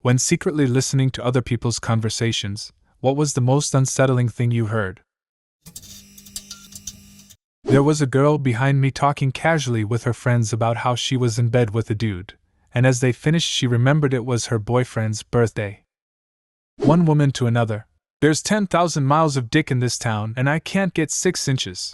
When secretly listening to other people's conversations, what was the most unsettling thing you heard? There was a girl behind me talking casually with her friends about how she was in bed with a dude, and as they finished she remembered it was her boyfriend's birthday. One woman to another, "There's 10,000 miles of dick in this town and I can't get 6 inches.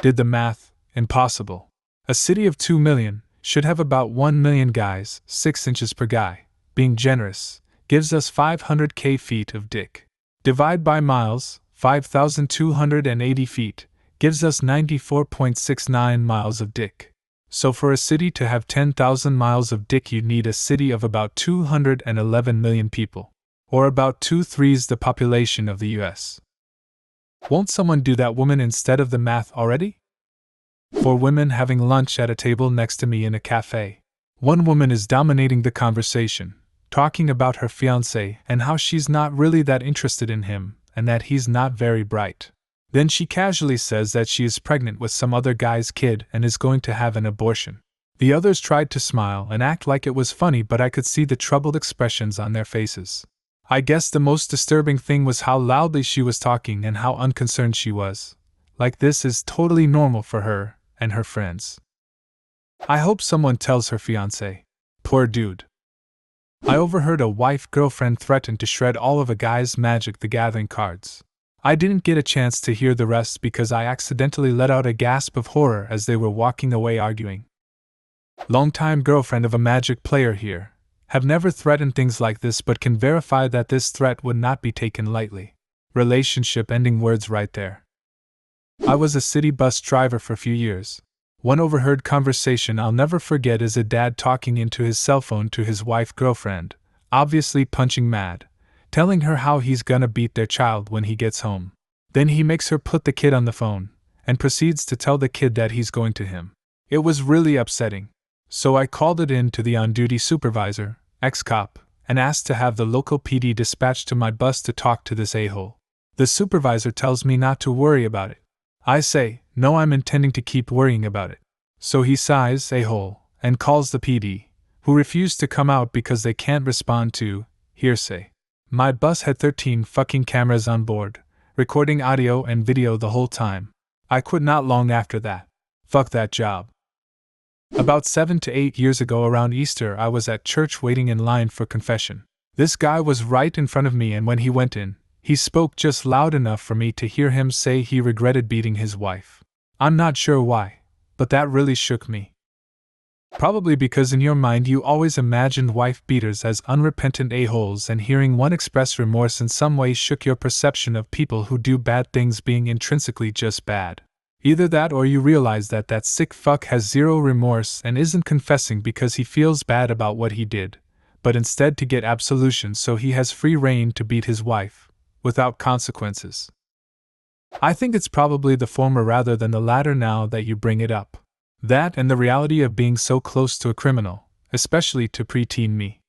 Did the math, impossible. A city of 2 million should have about 1 million guys, 6 inches per guy. Being generous, gives us 500k feet of dick. Divide by miles, 5,280 feet, gives us 94.69 miles of dick. So for a city to have 10,000 miles of dick you'd need a city of about 211 million people. Or about 2/3 the population of the US. Won't someone do that woman instead of the math already? 4 women having lunch at a table next to me in a cafe. One woman is dominating the conversation, talking about her fiancé and how she's not really that interested in him and that he's not very bright. Then she casually says that she is pregnant with some other guy's kid and is going to have an abortion. The others tried to smile and act like it was funny, but I could see the troubled expressions on their faces. I guess the most disturbing thing was how loudly she was talking and how unconcerned she was. Like this is totally normal for her and her friends. I hope someone tells her fiancé. Poor dude. I overheard a wife-girlfriend threaten to shred all of a guy's Magic the Gathering cards. I didn't get a chance to hear the rest because I accidentally let out a gasp of horror as they were walking away arguing. Longtime girlfriend of a Magic player here. Have never threatened things like this but can verify that this threat would not be taken lightly. Relationship ending words right there. I was a city bus driver for a few years. One overheard conversation I'll never forget is a dad talking into his cell phone to his wife-girlfriend, obviously punching mad, telling her how he's gonna beat their child when he gets home. Then he makes her put the kid on the phone, and proceeds to tell the kid that he's going to him. It was really upsetting. So I called it in to the on-duty supervisor, ex-cop, and asked to have the local PD dispatched to my bus to talk to this a-hole. The supervisor tells me not to worry about it. I say, no, I'm intending to keep worrying about it. So he sighs, a-hole, and calls the PD, who refuse to come out because they can't respond to hearsay. My bus had 13 fucking cameras on board, recording audio and video the whole time. I quit not long after that. Fuck that job. About 7 to 8 years ago around Easter I was at church waiting in line for confession. This guy was right in front of me and when he went in, he spoke just loud enough for me to hear him say he regretted beating his wife. I'm not sure why, but that really shook me. Probably because in your mind you always imagined wife beaters as unrepentant a-holes and hearing one express remorse in some way shook your perception of people who do bad things being intrinsically just bad. Either that or you realize that that sick fuck has zero remorse and isn't confessing because he feels bad about what he did, but instead to get absolution so he has free rein to beat his wife, without consequences. I think it's probably the former rather than the latter now that you bring it up. That and the reality of being so close to a criminal, especially to preteen me.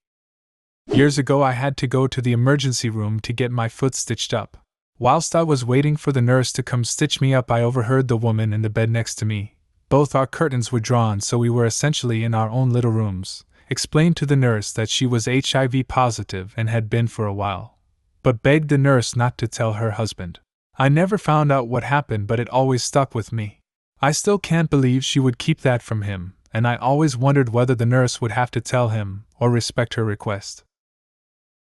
Years ago I had to go to the emergency room to get my foot stitched up. Whilst I was waiting for the nurse to come stitch me up I overheard the woman in the bed next to me. Both our curtains were drawn so we were essentially in our own little rooms. Explained to the nurse that she was HIV positive and had been for a while, but begged the nurse not to tell her husband. I never found out what happened but it always stuck with me. I still can't believe she would keep that from him, and I always wondered whether the nurse would have to tell him or respect her request.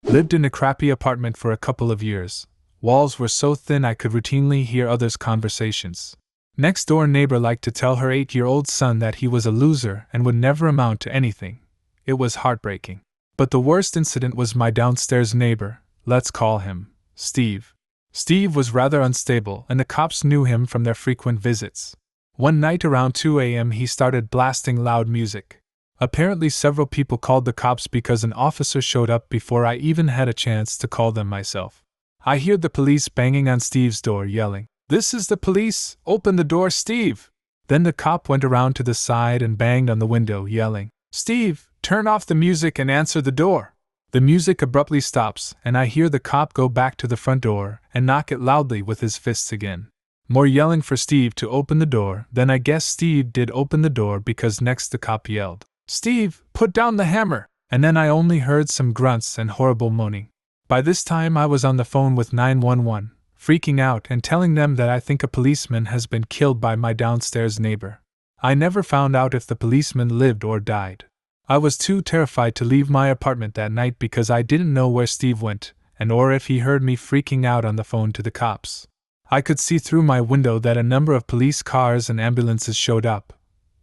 Lived in a crappy apartment for a couple of years. Walls were so thin I could routinely hear others' conversations. Next door neighbor liked to tell her 8-year-old son that he was a loser and would never amount to anything. It was heartbreaking. But the worst incident was my downstairs neighbor, let's call him Steve. Steve was rather unstable and the cops knew him from their frequent visits. One night around 2 a.m. he started blasting loud music. Apparently several people called the cops because an officer showed up before I even had a chance to call them myself. I hear the police banging on Steve's door yelling, "This is the police! Open the door, Steve!" Then the cop went around to the side and banged on the window yelling, "Steve, turn off the music and answer the door!" The music abruptly stops and I hear the cop go back to the front door and knock it loudly with his fists again. More yelling for Steve to open the door. Then I guess Steve did open the door because next the cop yelled, "Steve, put down the hammer!" And then I only heard some grunts and horrible moaning. By this time I was on the phone with 911, freaking out and telling them that I think a policeman has been killed by my downstairs neighbor. I never found out if the policeman lived or died. I was too terrified to leave my apartment that night because I didn't know where Steve went, and or if he heard me freaking out on the phone to the cops. I could see through my window that a number of police cars and ambulances showed up,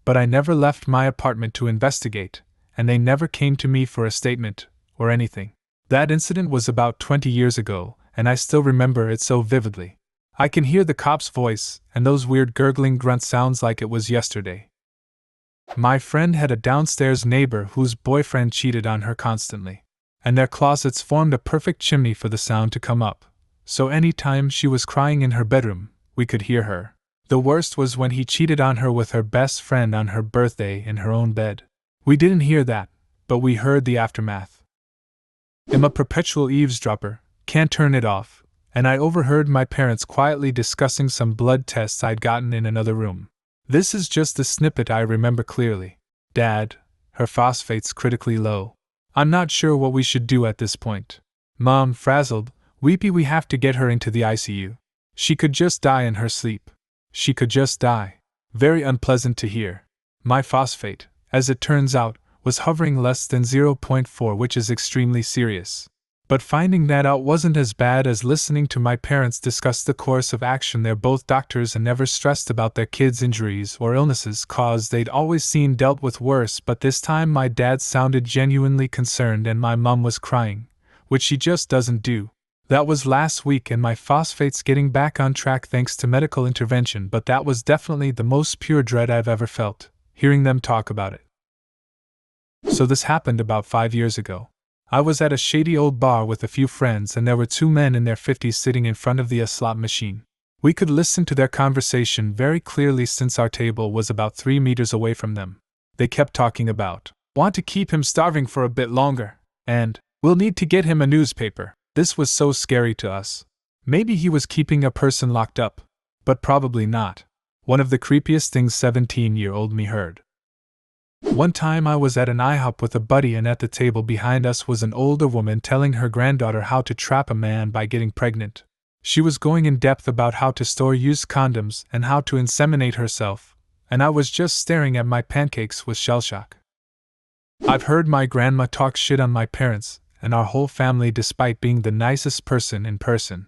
but I never left my apartment to investigate, and they never came to me for a statement or anything. That incident was about 20 years ago, and I still remember it so vividly. I can hear the cop's voice and those weird gurgling grunt sounds like it was yesterday. My friend had a downstairs neighbor whose boyfriend cheated on her constantly, and their closets formed a perfect chimney for the sound to come up, so any time she was crying in her bedroom, we could hear her. The worst was when he cheated on her with her best friend on her birthday in her own bed. We didn't hear that, but we heard the aftermath. I'm a perpetual eavesdropper, can't turn it off, and I overheard my parents quietly discussing some blood tests I'd gotten in another room. This is just the snippet I remember clearly. Dad, her phosphate's critically low. I'm not sure what we should do at this point. Mom, frazzled, weepy, we have to get her into the ICU. She could just die in her sleep. She could just die. Very unpleasant to hear. My phosphate, as it turns out, was hovering less than 0.4, which is extremely serious. But finding that out wasn't as bad as listening to my parents discuss the course of action. They're both doctors and never stressed about their kids' injuries or illnesses, cause they'd always seen dealt with worse, but this time my dad sounded genuinely concerned and my mom was crying, which she just doesn't do. That was last week and my phosphate's getting back on track thanks to medical intervention, but that was definitely the most pure dread I've ever felt, hearing them talk about it. So this happened about 5 years ago. I was at a shady old bar with a few friends and there were two men in their 50s sitting in front of the slot machine. We could listen to their conversation very clearly since our table was about 3 meters away from them. They kept talking about, "Want to keep him starving for a bit longer," and, "We'll need to get him a newspaper." This was so scary to us. Maybe he was keeping a person locked up, but probably not. One of the creepiest things 17-year-old me heard. One time I was at an IHOP with a buddy and at the table behind us was an older woman telling her granddaughter how to trap a man by getting pregnant. She was going in depth about how to store used condoms and how to inseminate herself, and I was just staring at my pancakes with shell shock. I've heard my grandma talk shit on my parents and our whole family despite being the nicest person in person.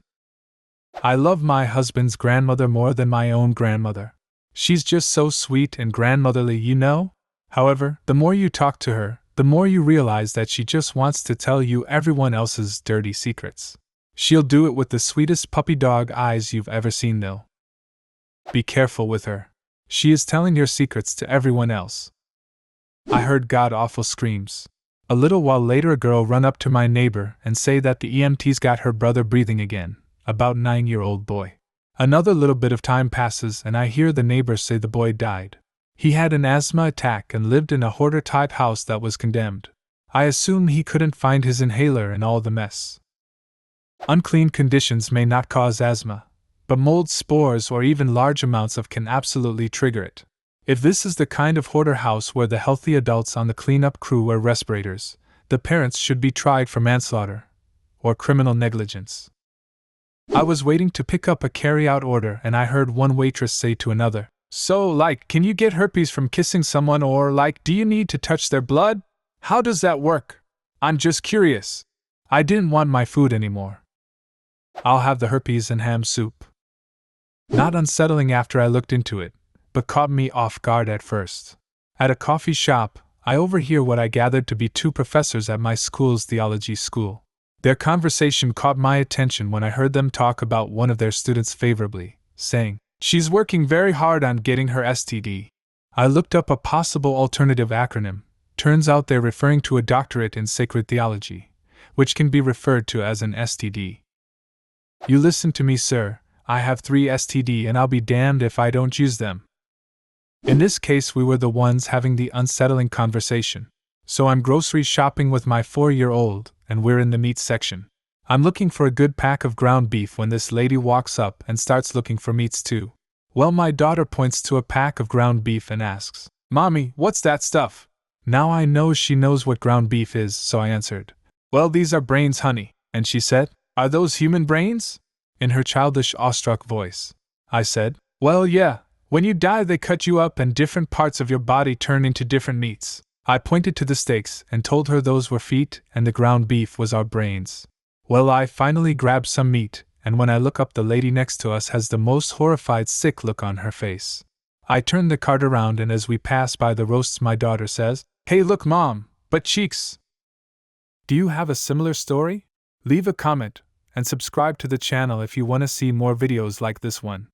I love my husband's grandmother more than my own grandmother. She's just so sweet and grandmotherly, you know? However, the more you talk to her, the more you realize that she just wants to tell you everyone else's dirty secrets. She'll do it with the sweetest puppy dog eyes you've ever seen though. Be careful with her. She is telling your secrets to everyone else. I heard god-awful screams. A little while later a girl run up to my neighbor and say that the EMTs got her brother breathing again, about 9-year-old boy. Another little bit of time passes and I hear the neighbor say the boy died. He had an asthma attack and lived in a hoarder-type house that was condemned. I assume he couldn't find his inhaler in all the mess. Unclean conditions may not cause asthma, but mold spores or even large amounts of can absolutely trigger it. If this is the kind of hoarder house where the healthy adults on the cleanup crew wear respirators, the parents should be tried for manslaughter or criminal negligence. I was waiting to pick up a carry-out order and I heard one waitress say to another, "So, can you get herpes from kissing someone or, do you need to touch their blood? How does that work? I'm just curious." I didn't want my food anymore. I'll have the herpes and ham soup. Not unsettling after I looked into it, but caught me off guard at first. At a coffee shop, I overhear what I gathered to be two professors at my school's theology school. Their conversation caught my attention when I heard them talk about one of their students favorably, saying, "She's working very hard on getting her STD." I looked up a possible alternative acronym. Turns out they're referring to a doctorate in sacred theology, which can be referred to as an STD. You listen to me, sir. I have 3 STD and I'll be damned if I don't use them. In this case, we were the ones having the unsettling conversation. So I'm grocery shopping with my 4-year-old, and we're in the meat section. I'm looking for a good pack of ground beef when this lady walks up and starts looking for meats too. Well, my daughter points to a pack of ground beef and asks, "Mommy, what's that stuff?" Now I know she knows what ground beef is, so I answered, "Well, these are brains, honey." And she said, "Are those human brains?" in her childish, awestruck voice. I said, "Well, yeah. When you die, they cut you up and different parts of your body turn into different meats." I pointed to the steaks and told her those were feet and the ground beef was our brains. Well, I finally grabbed some meat, and when I look up, the lady next to us has the most horrified, sick look on her face. I turn the cart around, and as we pass by the roasts, my daughter says, "Hey, look, Mom, butt cheeks." Do you have a similar story? Leave a comment and subscribe to the channel if you want to see more videos like this one.